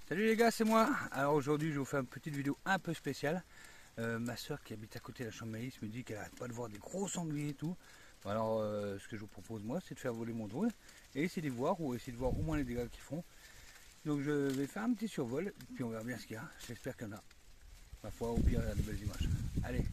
Salut les gars, c'est moi. Alors aujourd'hui je vais vous faire une petite vidéo un peu spéciale. Ma soeur qui habite à côté de la chambre maïs me dit qu'elle n'arrête pas de voir des gros sangliers et tout. Alors ce que je vous propose moi, c'est de faire voler mon drone et essayer de voir, ou essayer de voir au moins les dégâts qu'ils font. Donc je vais faire un petit survol, puis on verra bien ce qu'il y a. J'espère qu'il y en a. Ma foi, au pire il y a de belles images. Allez.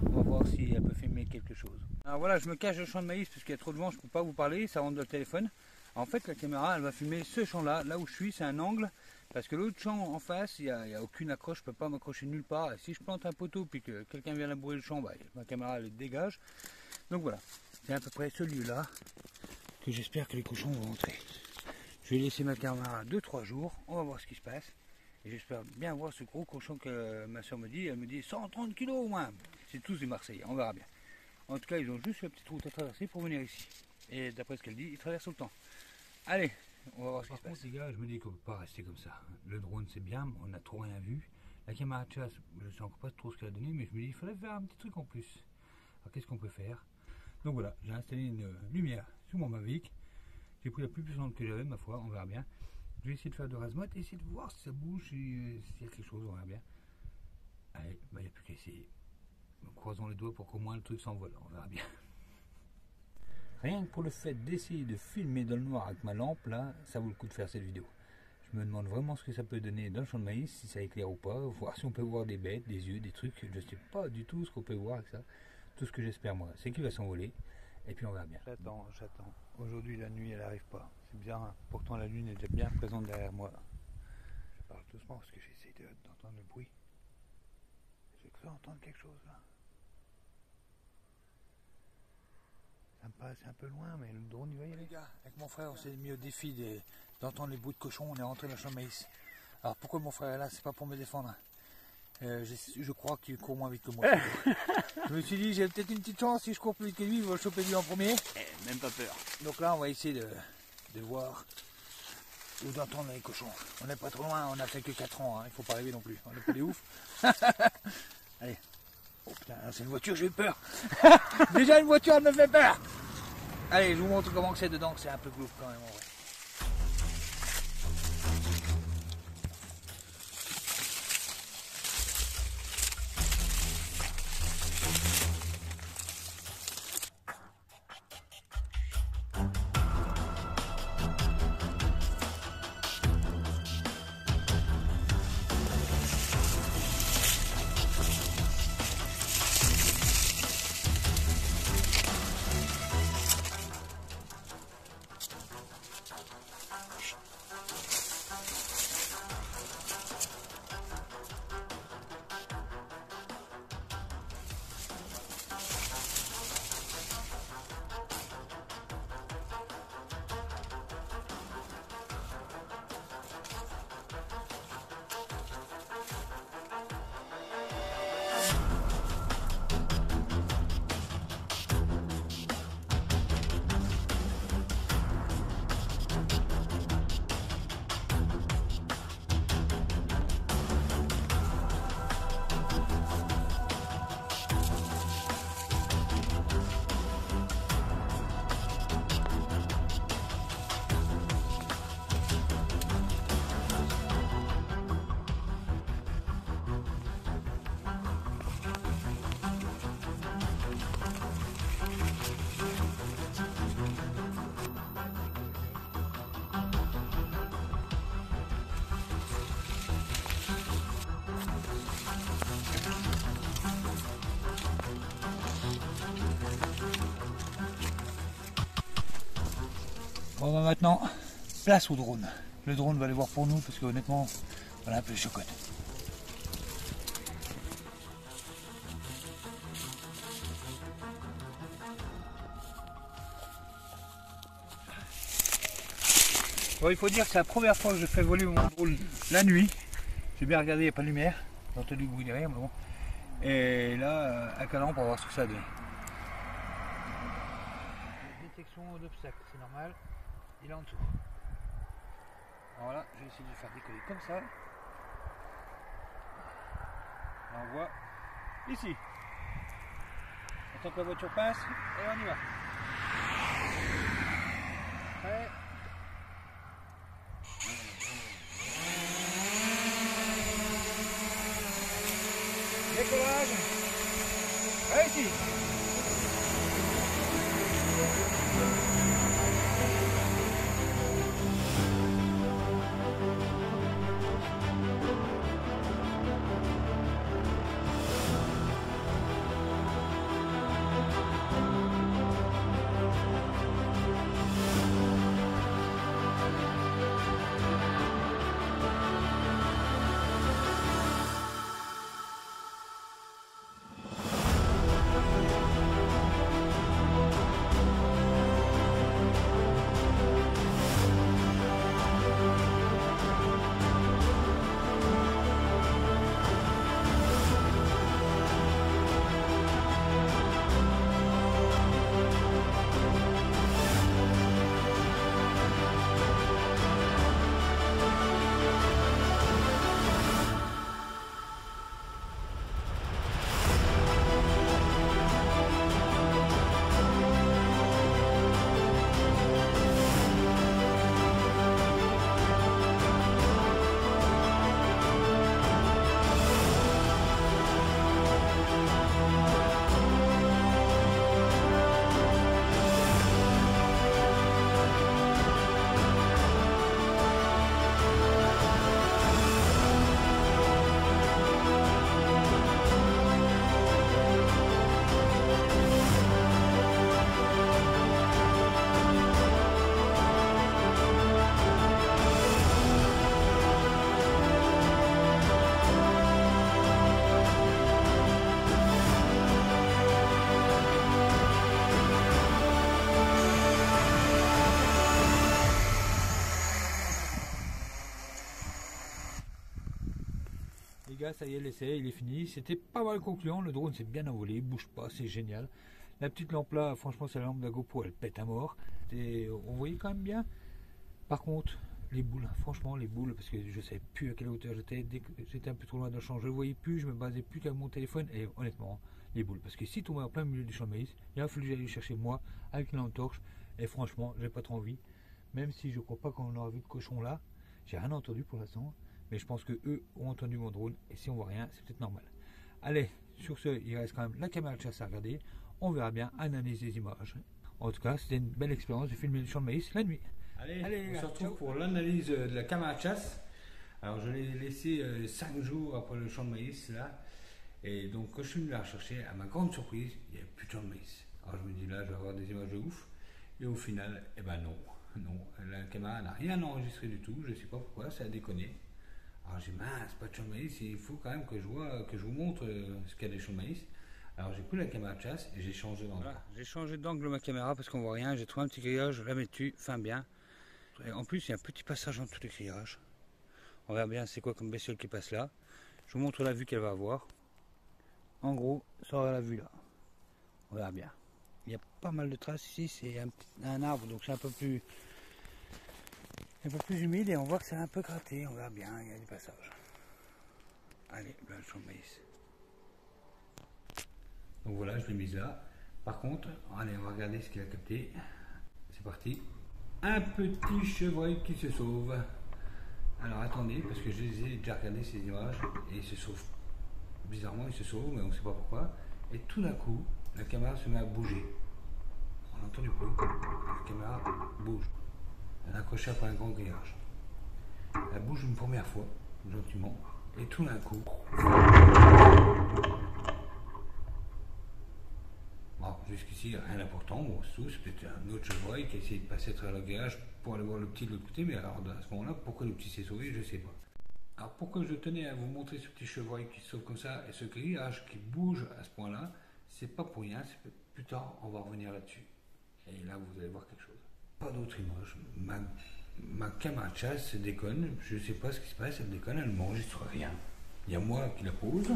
On va voir si elle peut filmer quelque chose. Alors voilà, je me cache le champ de maïs parce qu'il y a trop de vent, je ne peux pas vous parler, ça rentre dans le téléphone. En fait, la caméra, elle va filmer ce champ-là, là où je suis, c'est un angle, parce que l'autre champ en face, il n'y a aucune accroche, je ne peux pas m'accrocher nulle part. Et si je plante un poteau puis que quelqu'un vient labourer le champ, bah, ma caméra elle dégage. Donc voilà, c'est à peu près ce lieu-là que j'espère que les cochons vont rentrer. Je vais laisser ma caméra 2-3 jours, on va voir ce qui se passe. Et j'espère bien voir ce gros cochon que ma soeur me dit. Elle me dit 130 kg au moins. C'est tous des Marseillais, on verra bien. En tout cas, ils ont juste la petite route à traverser pour venir ici. Et d'après ce qu'elle dit, ils traversent tout le temps. Allez, on va voir ce qui se passe. Les gars, je me dis qu'on ne peut pas rester comme ça. Le drone c'est bien, mais on n'a trop rien vu. La caméra de chasse, je ne sais encore pas trop ce qu'elle a donné, mais je me dis il faudrait faire un petit truc en plus. Alors qu'est-ce qu'on peut faire? Donc voilà, j'ai installé une lumière sur mon Mavic. J'ai pris la plus puissante que j'avais, ma foi, on verra bien. Je vais essayer de faire de rasemotte et essayer de voir si ça bouge, s'il y a quelque chose, on verra bien. Allez, bah, il n'y a plus qu'à essayer. Croisons les doigts pour qu'au moins le truc s'envole, on verra bien. Rien que pour le fait d'essayer de filmer dans le noir avec ma lampe, là, ça vaut le coup de faire cette vidéo. Je me demande vraiment ce que ça peut donner dans le champ de maïs, si ça éclaire ou pas, voir si on peut voir des bêtes, des yeux, des trucs. Je ne sais pas du tout ce qu'on peut voir avec ça. Tout ce que j'espère moi, c'est qu'il va s'envoler. Et puis on verra bien. J'attends. Aujourd'hui la nuit elle n'arrive pas. C'est bien, pourtant la lune est déjà bien présente derrière moi. Je parle doucement parce que j'essaie d'entendre le bruit. J'ai cru entendre quelque chose là. Ça me paraissait un peu loin, mais le drone il va y aller. Les gars, avec mon frère on s'est mis au défi d'entendre les bruits de cochons, on est rentré dans le champ de maïs. Alors pourquoi mon frère est là? C'est pas pour me défendre. Je crois qu'il court moins vite que moi. Je me suis dit, j'ai peut-être une petite chance, si je cours plus vite que lui, il va le choper lui en premier. Même pas peur. Donc là, on va essayer de voir ou d'entendre les cochons. On n'est pas trop loin, on a fait que 4 ans, hein. Il faut pas rêver non plus. On est pas des ouf. Allez. Oh putain, c'est une voiture, j'ai eu peur. Déjà une voiture, elle me fait peur. Allez, je vous montre comment c'est dedans, que c'est un peu glauque quand même en vrai. Bon bah maintenant, place au drone. Le drone va aller voir pour nous parce que honnêtement, on a un peu les chocottes. Bon, il faut dire que c'est la première fois que je fais voler mon drone la nuit. J'ai bien regardé, il n'y a pas de lumière. J'ai entendu le bruit derrière, mais bon. Et là, à Calan pour voir ce que ça donne. Détection d'obstacles, c'est normal. Il est en dessous. Alors là, je vais essayer de le faire décoller comme ça. Là, on voit ici. Attends que la voiture passe et on y va. Prêt ? Décollage. Réussi. Les gars, ça y est, l'essai, il est fini. C'était pas mal concluant. Le drone s'est bien envolé, il bouge pas, c'est génial. La petite lampe là, franchement, c'est la lampe de la GoPro, elle pète à mort. Et on voyait quand même bien. Par contre, les boules, franchement, les boules, parce que je savais plus à quelle hauteur j'étais. Dès que j'étais un peu trop loin d'un champ, je ne voyais plus, je me basais plus qu'à mon téléphone. Et honnêtement, les boules. Parce que si tombait en plein milieu du champ de maïs, il a fallu que j'aille chercher moi avec une lampe torche. Et franchement, j'ai pas trop envie. Même si je crois pas qu'on aura vu de cochon là, j'ai rien entendu pour l'instant. Mais je pense que eux ont entendu mon drone. Et si on voit rien, c'est peut-être normal. Allez, sur ce, il reste quand même la caméra de chasse à regarder. On verra bien, analyser les images. En tout cas, c'était une belle expérience de filmer le champ de maïs la nuit. Allez, on se retrouve pour l'analyse de la caméra de chasse. Alors, je l'ai laissé 5 jours après le champ de maïs là. Et donc, quand je suis venu la rechercher, à ma grande surprise, il n'y avait plus de champ de maïs. Alors, je me dis là, je vais avoir des images de ouf. Et au final, eh ben non. Non, la caméra n'a rien enregistré du tout. Je ne sais pas pourquoi, ça a déconné. Alors j'ai dit mince, pas de champ de maïs, il faut quand même que je vois, que je vous montre ce qu'il y a des champs de maïs. Alors j'ai pris la caméra de chasse et j'ai changé d'angle. Voilà, j'ai changé d'angle ma caméra parce qu'on voit rien, j'ai trouvé un petit grillage, je la mets dessus, fin bien. Et en plus il y a un petit passage entre les grillages. On verra bien c'est quoi comme bestiole qui passe là. Je vous montre la vue qu'elle va avoir. En gros, ça aura la vue là. On verra bien. Il y a pas mal de traces ici, c'est un arbre donc c'est un peu plus humide et on voit que c'est un peu gratté, on verra bien, il y a des passages. Allez, ben, le champ de maïs. Donc voilà, je l'ai mise là. Par contre, allez, on va regarder ce qu'il a capté. C'est parti. Un petit chevreuil qui se sauve. Alors attendez, parce que je les ai déjà regardé ces images et il se sauve. Bizarrement, il se sauve, mais on ne sait pas pourquoi. Et tout d'un coup, la caméra se met à bouger. On entend du bruit. La caméra bouge. Elle est accrochée après un grand grillage. Elle bouge une première fois, gentiment, et tout d'un coup. Bon, jusqu'ici, rien d'important. Bon, c'est tout. C'était un autre chevreuil qui a essayé de passer à travers le grillage pour aller voir le petit de l'autre côté. Mais alors, à ce moment-là, pourquoi le petit s'est sauvé, je ne sais pas. Alors, pourquoi je tenais à vous montrer ce petit chevreuil qui se sauve comme ça et ce grillage qui bouge à ce point-là, c'est pas pour rien. Plus tard, on va revenir là-dessus. Et là, vous allez voir quelque chose. Pas d'autre image. Ma caméra de chasse déconne. Je ne sais pas ce qui se passe. Elle déconne, elle m'enregistre rien. Il y a moi qui la pose,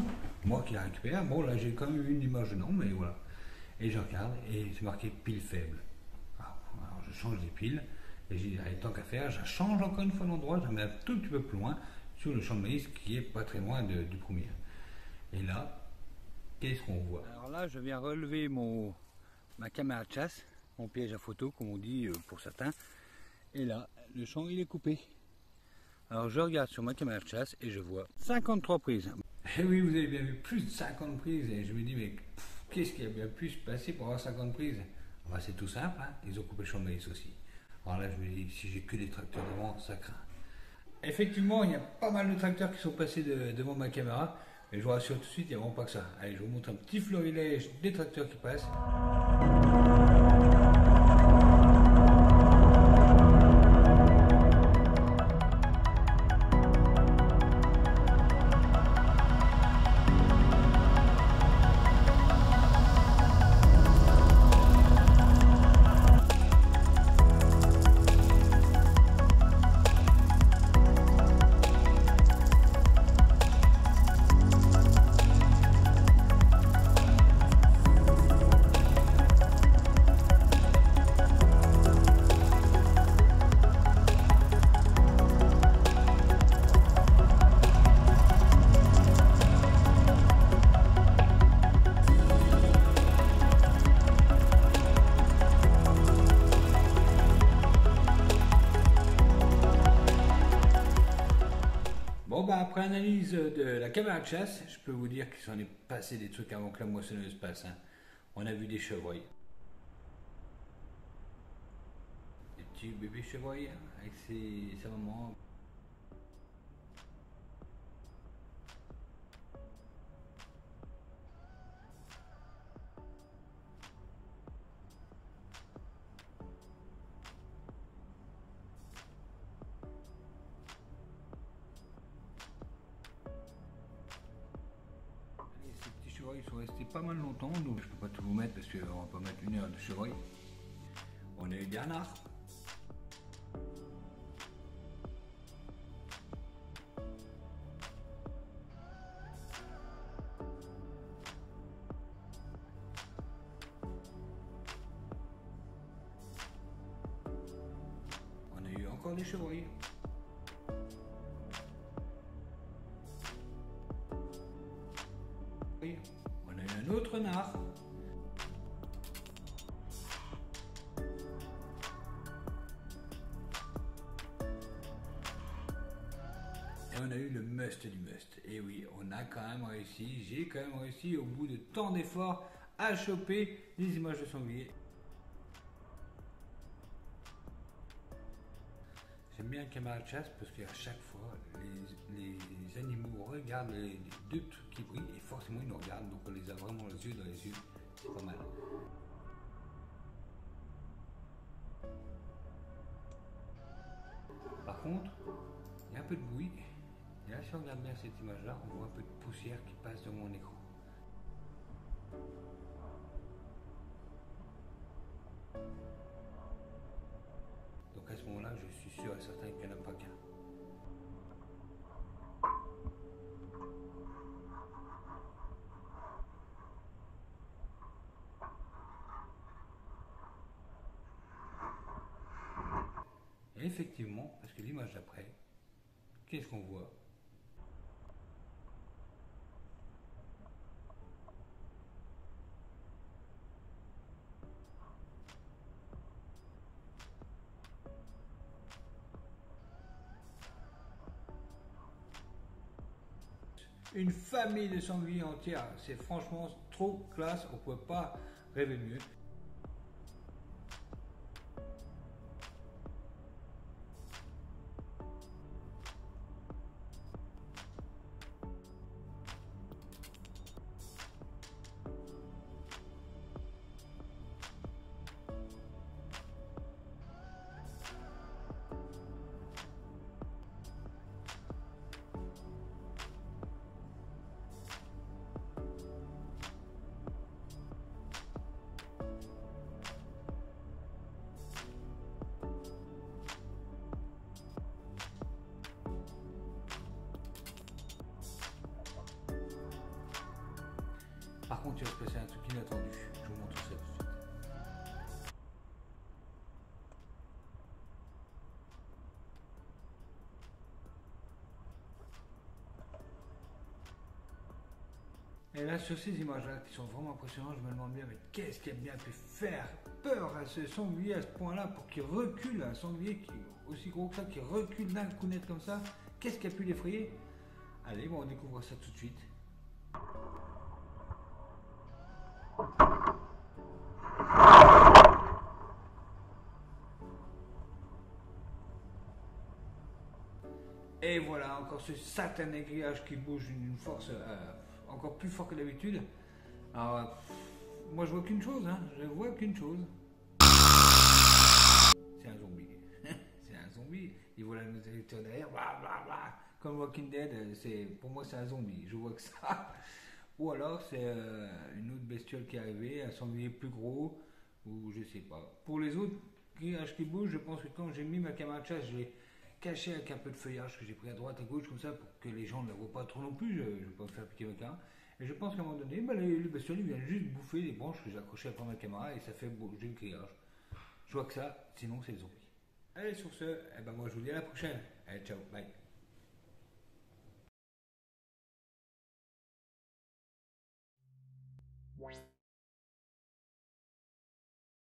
moi qui la récupère. Bon, là, j'ai quand même une image de nom, mais voilà. Et je regarde, et c'est marqué pile faible. Alors, je change les piles, et j'ai dit, allez, tant qu'à faire, je change encore une fois l'endroit, je la mets un tout petit peu plus loin, sur le champ de maïs, qui est pas très loin du premier. Et là, qu'est-ce qu'on voit? Alors là, je viens relever ma caméra de chasse, mon piège à photo, comme on dit pour certains. Et là, le champ, il est coupé. Alors je regarde sur ma caméra de chasse et je vois 53 prises. Et oui, vous avez bien vu, plus de 50 prises. Et je me dis, mais qu'est-ce qui a bien pu se passer pour avoir 50 prises? Enfin, c'est tout simple, hein, ils ont coupé le champ de maïs aussi. Alors là, je me dis, si j'ai que des tracteurs devant, ça craint. Effectivement, il y a pas mal de tracteurs qui sont passés devant ma caméra. Mais je vous rassure tout de suite, il n'y a vraiment pas que ça. Allez, je vous montre un petit florilège des tracteurs qui passent. Après analyse de la caméra de chasse, je peux vous dire qu'il s'en est passé des trucs avant que la moissonneuse passe. Hein. On a vu des chevreuils. Des petits bébés chevreuils hein, avec sa maman. Ils sont restés pas mal longtemps, donc je peux pas tout vous mettre parce qu'on va pas mettre 1 heure de chevreuil. On a eu des renards. On a eu encore des chevreuils. On a eu un autre renard. Et on a eu le must du must. Et oui, on a quand même réussi, j'ai quand même réussi au bout de tant d'efforts à choper les images de sanglier. J'aime bien la caméra de chasse parce qu'à chaque fois, les animaux regardent les deux trucs qui brillent et forcément ils nous regardent, donc on les a vraiment les yeux dans les yeux, c'est pas mal. Par contre, il y a un peu de bruit, et là si on regarde bien cette image-là, on voit un peu de poussière qui passe dans mon écran. Donc à ce moment-là, je suis sûr et certain qu'il n'y en a pas qu'un. Et effectivement, parce que l'image d'après, qu'est-ce qu'on voit? Une famille de sangliers entière, c'est franchement trop classe, on ne pouvait pas rêver mieux. contre, il va se passer un truc inattendu. Je vous montre ça tout de suite. Et là, sur ces images-là, qui sont vraiment impressionnantes, je me demande bien, mais qu'est-ce qui a bien pu faire peur à ce sanglier à ce point-là pour qu'il recule, un sanglier qui est aussi gros que ça, qui recule d'un coup net comme ça? Qu'est-ce qui a pu l'effrayer? Allez, bon, on découvre ça tout de suite. Et voilà, encore ce satané grillage qui bouge d'une force encore plus forte que d'habitude. Alors, moi je vois qu'une chose, hein, je vois qu'une chose. C'est un zombie. C'est un zombie. Il voit la nourriture derrière, bla bla bla. Comme Walking Dead, pour moi c'est un zombie, je vois que ça. Ou alors c'est une autre bestiole qui est arrivée, un sanglier plus gros, ou je sais pas. Pour les autres grillages qui bougent, je pense que quand j'ai mis ma caméra de chasse, je l'ai caché avec un peu de feuillage que j'ai pris à droite, à gauche, comme ça, pour que les gens ne la voient pas trop non plus. Je ne vais pas me faire piquer ma caméra. Et je pense qu'à un moment donné, les bestioles viennent juste bouffer les branches que j'ai accrochées à ma caméra et ça fait bouger le grillage. Je vois que ça, sinon c'est le zombie. Allez, sur ce, eh ben moi je vous dis à la prochaine. Allez, ciao, bye.